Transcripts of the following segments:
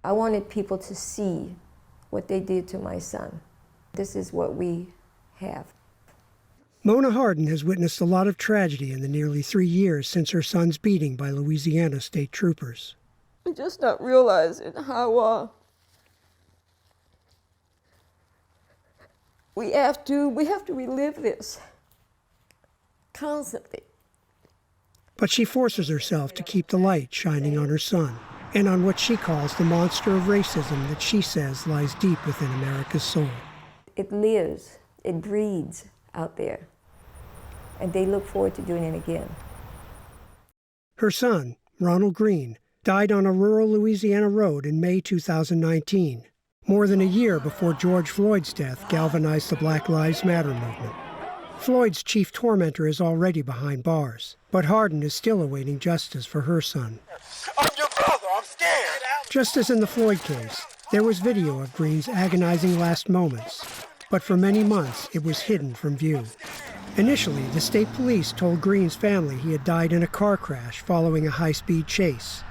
I wanted people to see what they did to my son. This is what we have. Mona Hardin has witnessed a lot of tragedy in the nearly 3 years since her son's beating by Louisiana State troopers. I'm just not realizing how we have to relive this constantly. But she forces herself to keep the light shining on her son and on what she calls the monster of racism that she says lies deep within America's soul. It lives, it breeds out there, and they look forward to doing it again. Her son, Ronald Greene, died on a rural Louisiana road in May 2019, more than a year before George Floyd's death galvanized the Black Lives Matter movement. Floyd's chief tormentor is already behind bars, but Hardin is still awaiting justice for her son. I'm your brother, I'm scared. Just as in the Floyd case, there was video of Greene's agonizing last moments, but for many months it was hidden from view. Initially, the state police told Greene's family he had died in a car crash following a high-speed chase.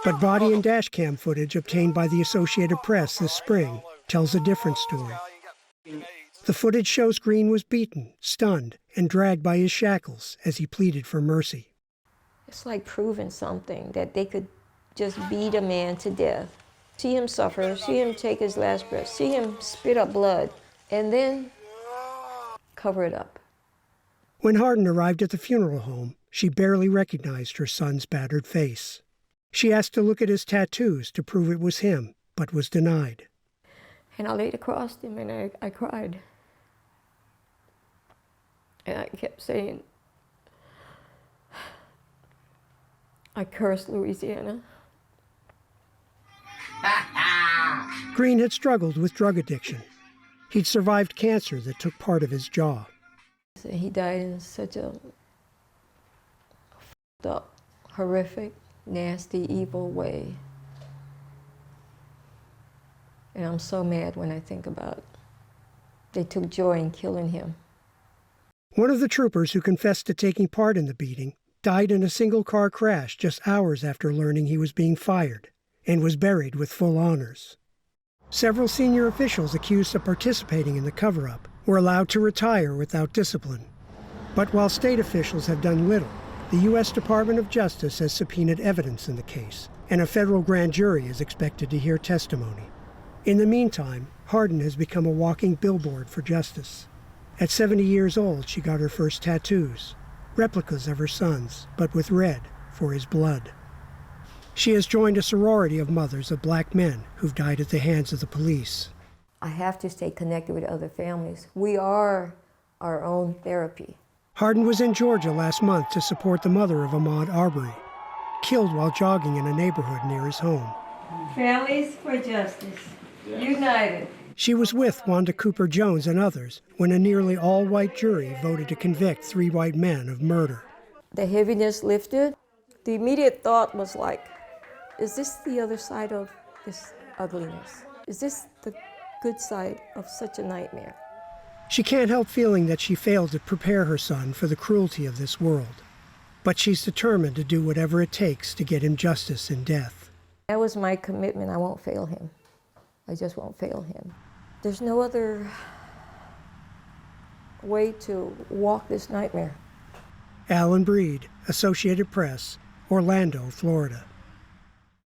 But body and dash cam footage obtained by the Associated Press this spring tells a different story. The footage shows Greene was beaten, stunned, and dragged by his shackles as he pleaded for mercy. It's like proving something, that they could just beat a man to death. See him suffer, see him take his last breath, see him spit up blood, and then cover it up. When Hardin arrived at the funeral home, she barely recognized her son's battered face. She asked to look at his tattoos to prove it was him, but was denied. And I laid across him and I cried. And I kept saying, I curse Louisiana. Greene had struggled with drug addiction. He'd survived cancer that took part of his jaw. He died in such a f***ed up, horrific, nasty, evil way. And I'm so mad when I think about it. They took joy in killing him. One of the troopers who confessed to taking part in the beating died in a single-car crash just hours after learning he was being fired, and was buried with full honors. Several senior officials accused of participating in the cover-up were allowed to retire without discipline. But while state officials have done little, the U.S. Department of Justice has subpoenaed evidence in the case, and a federal grand jury is expected to hear testimony. In the meantime, Hardin has become a walking billboard for justice. At 70 years old, she got her first tattoos, replicas of her son's, but with red for his blood. She has joined a sorority of mothers of black men who've died at the hands of the police. I have to stay connected with other families. We are our own therapy. Hardin was in Georgia last month to support the mother of Ahmaud Arbery, killed while jogging in a neighborhood near his home. Families for justice, united. She was with Wanda Cooper Jones and others when a nearly all-white jury voted to convict 3 white men of murder. The heaviness lifted. The immediate thought was like, is this the other side of this ugliness? Is this the good side of such a nightmare? She can't help feeling that she failed to prepare her son for the cruelty of this world. But she's determined to do whatever it takes to get him justice in death. That was my commitment. I won't fail him. I just won't fail him. There's no other way to walk this nightmare. Alan Breed, Associated Press, Orlando, Florida.